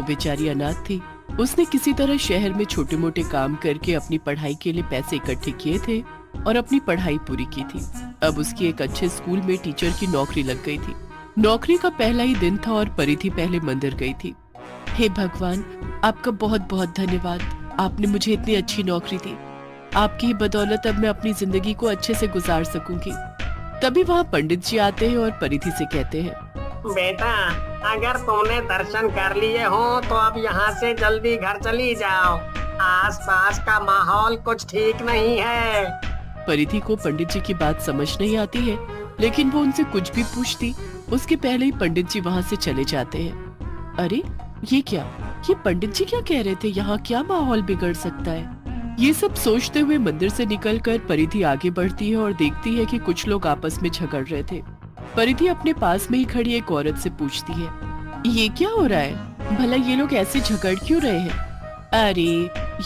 वो बेचारी अनाथ थी। उसने किसी तरह शहर में छोटे मोटे काम करके अपनी पढ़ाई के लिए पैसे इकट्ठे किए थे और अपनी पढ़ाई पूरी की थी। अब उसकी एक अच्छे स्कूल में टीचर की नौकरी लग गई थी। नौकरी का पहला ही दिन था और परिधि पहले मंदिर गई थी। हे भगवान, आपका बहुत बहुत धन्यवाद। आपने मुझे इतनी अच्छी नौकरी दी। आपकी ही बदौलत अब मैं अपनी जिंदगी को अच्छे से गुजार सकूंगी। तभी वहाँ पंडित जी आते हैं और परिधि से कहते हैं, बेटा, अगर तुमने दर्शन कर लिए हो तो अब यहाँ से जल्दी घर चली जाओ। आसपास का माहौल कुछ ठीक नहीं है। परिधि को पंडित जी की बात समझ नहीं आती है, लेकिन वो उनसे कुछ भी पूछती उसके पहले ही पंडित जी वहाँ से चले जाते हैं। अरे ये क्या, ये पंडित जी क्या कह रहे थे? यहाँ क्या माहौल बिगड़ सकता है? ये सब सोचते हुए मंदिर से निकलकर परिधि आगे बढ़ती है और देखती है कि कुछ लोग आपस में झगड़ रहे थे। परिधि अपने पास में ही खड़ी एक औरत से पूछती है, ये क्या हो रहा है? भला ये लोग ऐसे झगड़ क्यों रहे हैं? अरे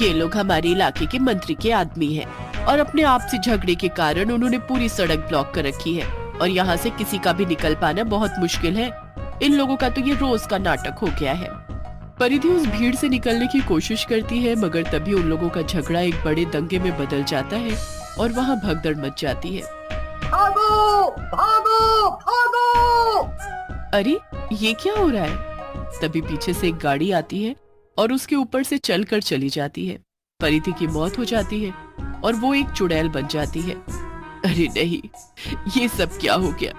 ये लोग हमारे इलाके के मंत्री के आदमी हैं और अपने आपसी झगड़े के कारण उन्होंने पूरी सड़क ब्लॉक कर रखी है और यहाँ से किसी का भी निकल पाना बहुत मुश्किल है। इन लोगों का तो ये रोज का नाटक हो गया है। परिधि उस भीड़ से निकलने की कोशिश करती है, मगर तभी उन लोगों का झगड़ा एक बड़े दंगे में बदल जाता है और वहाँ भगदड़ मच जाती है। भागो, भागो, भागो! अरे ये क्या हो रहा है? तभी पीछे से एक गाड़ी आती है और उसके ऊपर से चलकर चली जाती है। परिधि की मौत हो जाती है और वो एक चुड़ैल बन जाती है। अरे नहीं, ये सब क्या हो गया?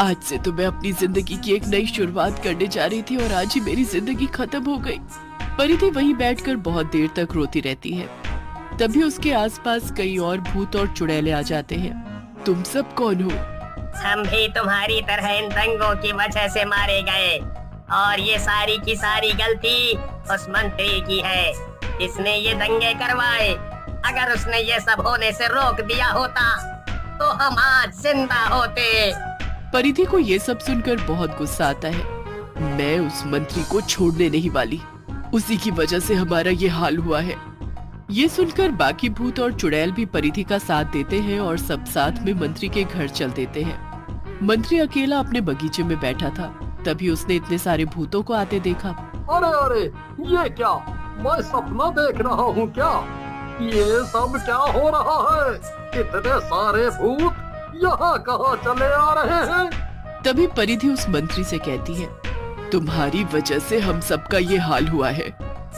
आज से तो मैं अपनी जिंदगी की एक नई शुरुआत करने जा रही थी और आज ही मेरी जिंदगी खत्म हो गई। परिधि वहीं बैठकर बहुत देर तक रोती रहती है। तभी उसके आसपास कई और भूत और चुड़ैले आ जाते हैं। तुम सब कौन हो? हम भी तुम्हारी तरह इन दंगों की वजह से मारे गए और ये सारी की सारी गलती उस मंत्री की है। इसने ये दंगे करवाए। अगर उसने ये सब होने से रोक दिया होता तो हम आज जिंदा होते। परिधि को ये सब सुनकर बहुत गुस्सा आता है। मैं उस मंत्री को छोड़ने नहीं वाली। उसी की वजह से हमारा ये हाल हुआ है। ये सुनकर बाकी भूत और चुड़ैल भी परिधि का साथ देते हैं और सब साथ में मंत्री के घर चल देते हैं। मंत्री अकेला अपने बगीचे में बैठा था। तभी उसने इतने सारे भूतों को आते देखा। अरे अरे, ये क्या? मैं सपना देख रहा हूँ क्या? ये सब क्या हो रहा है? इतने सारे भूत यहाँ कहाँ चले आ रहे हैं? तभी परिधि उस मंत्री से कहती है, तुम्हारी वजह से हम सबका ये हाल हुआ है।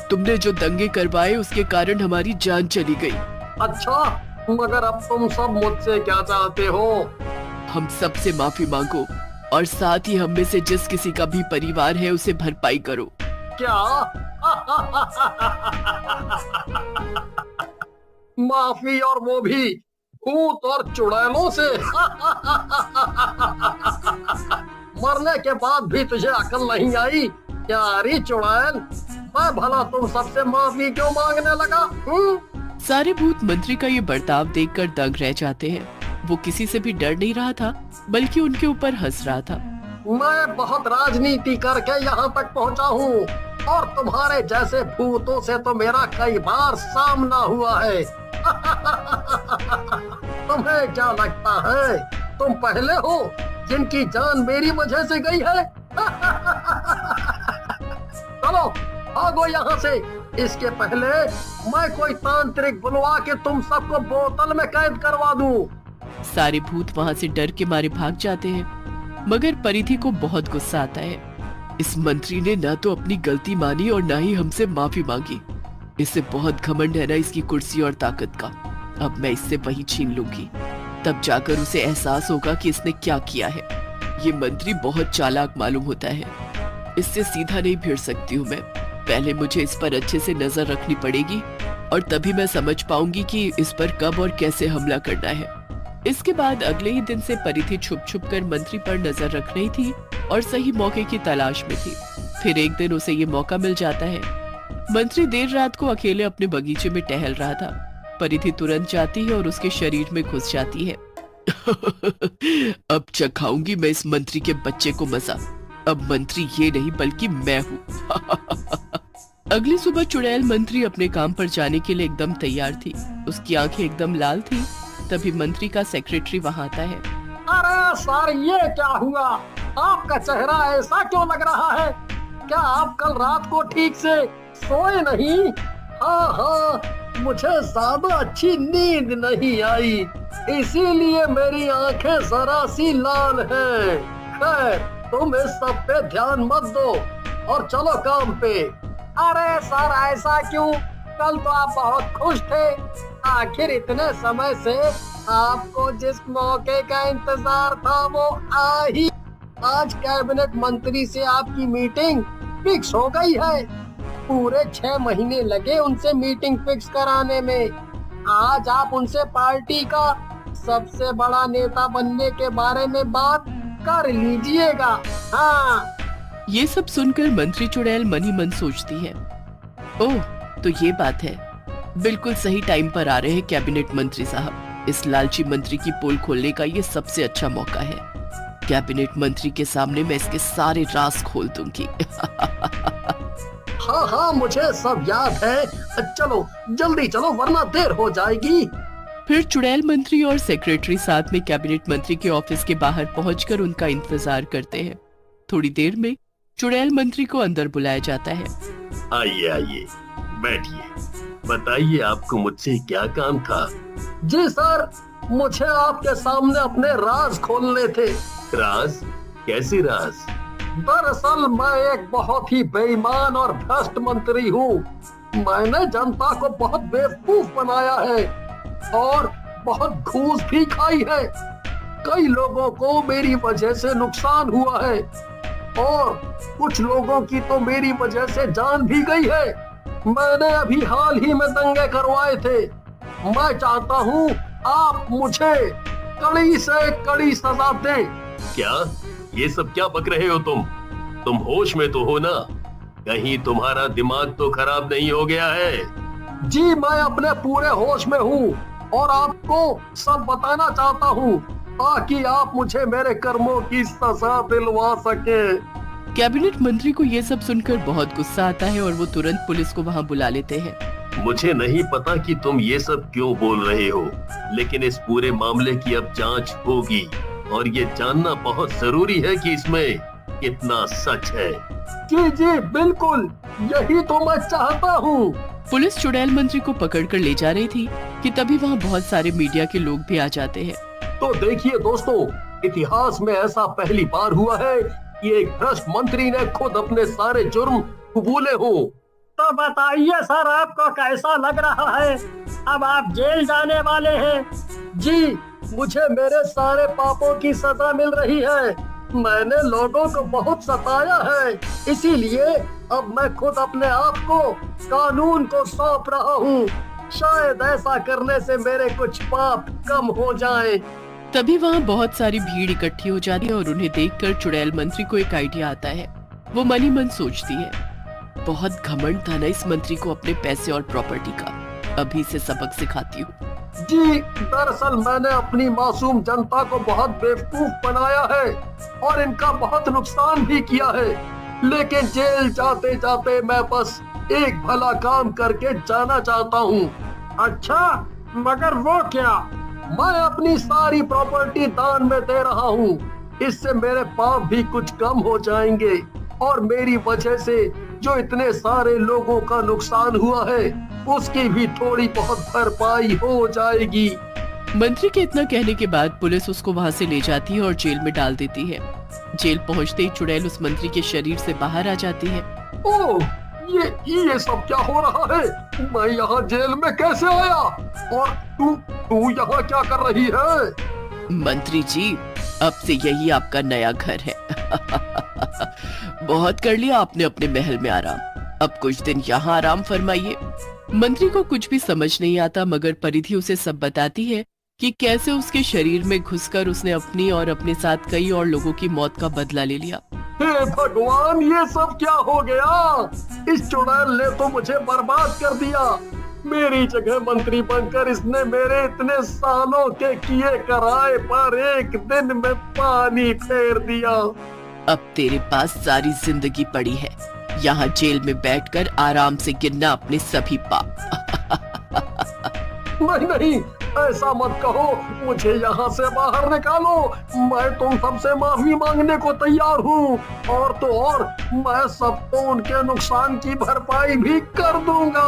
तुमने जो दंगे करवाए उसके कारण हमारी जान चली गई। अच्छा, मगर अब तुम सब मुझसे क्या चाहते हो? हम सबसे माफी मांगो और साथ ही हम में से जिस किसी का भी परिवार है उसे भरपाई करो। क्या? माफी, और वो भी भूत और चुड़ैलों से? मरने के बाद भी तुझे अकल नहीं आई? यारी चुड़ैल, मैं भला तुम सबसे माफी क्यों मांगने लगा? सारे भूत मंत्री का ये बर्ताव देखकर दंग रह जाते हैं। वो किसी से भी डर नहीं रहा था, बल्कि उनके ऊपर हंस रहा था। मैं बहुत राजनीति करके यहाँ तक पहुँचा हूँ और तुम्हारे जैसे भूतों से तो मेरा कई बार सामना हुआ है। तुम्हें क्या लगता है तुम पहले हो जिनकी जान मेरी वजह से गई है? चलो भागो यहाँ से, इसके पहले मैं कोई तांत्रिक बुलवा के तुम सबको बोतल में कैद करवा दूं। सारे भूत वहाँ से डर के मारे भाग जाते हैं, मगर परिधि को बहुत गुस्सा आता है। इस मंत्री ने ना तो अपनी गलती मानी और ना ही हमसे माफी मांगी। इसे बहुत घमंड है ना इसकी कुर्सी और ताकत का। अब मैं इससे वही छीन लूंगी, तब जाकर उसे एहसास होगा कि इसने क्या किया है। ये मंत्री बहुत चालाक मालूम होता है। इससे सीधा नहीं भिड़ सकती हूँ मैं। पहले मुझे इस पर अच्छे से नजर रखनी पड़ेगी और तभी मैं समझ पाऊंगी कि इस पर कब और कैसे हमला करना है। इसके बाद अगले ही दिन से परिधि छुप छुप कर मंत्री पर नजर रख रही थी और सही मौके की तलाश में थी। फिर एक दिन उसे ये मौका मिल जाता है। मंत्री देर रात को अकेले अपने बगीचे में टहल रहा था। परिधि तुरंत जाती है और उसके शरीर में घुस जाती है। अब चखाऊंगी मैं इस मंत्री के बच्चे को मजा। अब मंत्री ये नहीं बल्कि मैं हूँ। अगली सुबह चुड़ैल मंत्री अपने काम पर जाने के लिए एकदम तैयार थी। उसकी आंखें एकदम लाल थी। तभी मंत्री का सेक्रेटरी वहाँ आता है। अरे सर, ये क्या हुआ? आपका चेहरा ऐसा क्यों लग रहा है? क्या आप कल रात को ठीक से सोए नहीं? हाँ हाँ, मुझे ज्यादा अच्छी नींद नहीं आई, इसीलिए मेरी आंखें जरा सी लाल हैं। खैर, तुम इस सब पे ध्यान मत दो और चलो काम पे। अरे सर, ऐसा क्यों? कल तो आप बहुत खुश थे। आखिर इतने समय से आपको जिस मौके का इंतजार था वो आ ही। आज कैबिनेट मंत्री से आपकी मीटिंग फिक्स हो गई है। पूरे 6 महीने लगे उनसे मीटिंग फिक्स कराने में। आज आप उनसे पार्टी का सबसे बड़ा नेता बनने के बारे में बात कर लीजिएगा। हाँ। ये सब सुनकर मंत्री चुड़ैल मन ही मन सोचती है, ओह तो ये बात है, बिल्कुल सही टाइम पर आ रहे हैं कैबिनेट मंत्री साहब। इस लालची मंत्री की पोल खोलने का ये सबसे अच्छा मौका है। कैबिनेट मंत्री के सामने मैं इसके सारे राज खोल दूंगी। हाँ हाँ, मुझे सब याद है। चलो जल्दी चलो वरना देर हो जाएगी। फिर चुड़ैल मंत्री और सेक्रेटरी साथ में कैबिनेट मंत्री के ऑफिस के बाहर पहुंचकर उनका इंतजार करते हैं। थोड़ी देर में चुड़ैल मंत्री को अंदर बुलाया जाता है। आइए आइए, बैठिए। बताइए आपको मुझसे क्या काम था? जी सर, मुझे आपके सामने अपने राज खोलने थे। राज? कैसे राज? दरअसल मैं एक बहुत ही बेईमान और भ्रष्ट मंत्री हूँ। मैंने जनता को बहुत बेवकूफ बनाया है और बहुत घूस भी खाई है। कई लोगों को मेरी वजह से नुकसान हुआ है और कुछ लोगों की तो मेरी वजह से जान भी गई है। मैंने अभी हाल ही में दंगे करवाए थे। मैं चाहता हूँ आप मुझे कड़ी से कड़ी सजा दें। क्या ये सब क्या बक रहे हो तुम होश में तो हो ना? कहीं तुम्हारा दिमाग तो खराब नहीं हो गया है? जी मैं अपने पूरे होश में हूँ और आपको सब बताना चाहता हूँ ताकि आप मुझे मेरे कर्मों की सजा दिलवा सके। कैबिनेट मंत्री को ये सब सुनकर बहुत गुस्सा आता है और वो तुरंत पुलिस को वहाँ बुला लेते हैं। मुझे नहीं पता कि तुम ये सब क्यों बोल रहे हो, लेकिन इस पूरे मामले की अब जांच होगी और ये जानना बहुत जरूरी है कि इसमें कितना सच है। जी जी बिल्कुल, यही तो मैं चाहता हूँ। पुलिस चुड़ैल मंत्री को पकड़कर ले जा रही थी कि तभी वहाँ बहुत सारे मीडिया के लोग भी आ जाते हैं। तो देखिए दोस्तों, इतिहास में ऐसा पहली बार हुआ है कि एक भ्रष्ट मंत्री ने खुद अपने सारे जुर्म कबूले हो। तो बताइए सर, आपको कैसा लग रहा है? अब आप जेल जाने वाले हैं। जी, मुझे मेरे सारे पापों की सजा मिल रही है। मैंने लोगों को बहुत सताया है, इसीलिए अब मैं खुद अपने आप को कानून को सौंप रहा हूँ। शायद ऐसा करने से मेरे कुछ पाप कम हो जाएं। तभी वहाँ बहुत सारी भीड़ इकट्ठी हो जाती है और उन्हें देखकर चुड़ैल मंत्री को एक आइडिया आता है। वो मन ही मन सोचती है, बहुत घमंड था ना इस मंत्री को अपने पैसे और प्रॉपर्टी का, अभी से सबक सिखाती हूँ। जी, दरअसल मैंने अपनी मासूम जनता को बहुत बेवकूफ बनाया है और इनका बहुत नुकसान भी किया है, लेकिन जेल जाते जाते मैं बस एक भला काम करके जाना चाहता हूँ। अच्छा, मगर वो क्या? मैं अपनी सारी प्रॉपर्टी दान में दे रहा हूँ। इससे मेरे पाप भी कुछ कम हो जाएंगे और मेरी वजह से जो इतने सारे लोगों का नुकसान हुआ है उसकी भी थोड़ी बहुत भरपाई हो जाएगी। मंत्री के इतना कहने के बाद पुलिस उसको वहाँ से ले जाती है और जेल में डाल देती है। जेल पहुँचते ही चुड़ैल उस मंत्री के शरीर से बाहर आ जाती है। ओह, ये सब क्या हो रहा है? मैं यहाँ जेल में कैसे आया? और तू यहाँ क्या कर रही है? मंत्री जी, अब से यही आपका नया घर है। बहुत कर लिया आपने अपने महल में आराम, अब कुछ दिन यहाँ आराम फरमाइए। मंत्री को कुछ भी समझ नहीं आता, मगर परिधि उसे सब बताती है कि कैसे उसके शरीर में घुसकर उसने अपनी और अपने साथ कई और लोगों की मौत का बदला ले लिया। हे भगवान, ये सब क्या हो गया? इस चुड़ैल ने तो मुझे बर्बाद कर दिया। मेरी जगह मंत्री बनकर इसने मेरे इतने सालों के किए कराए पर एक दिन में पानी फेर दिया। अब तेरे पास सारी जिंदगी पड़ी है, यहाँ जेल में बैठकर आराम से गिनना अपने सभी पाप। नहीं, ऐसा मत कहो, मुझे यहाँ से बाहर निकालो। मैं तुम सबसे माफी मांगने को तैयार हूँ, और तो और मैं सबको उनके नुकसान की भरपाई भी कर दूंगा।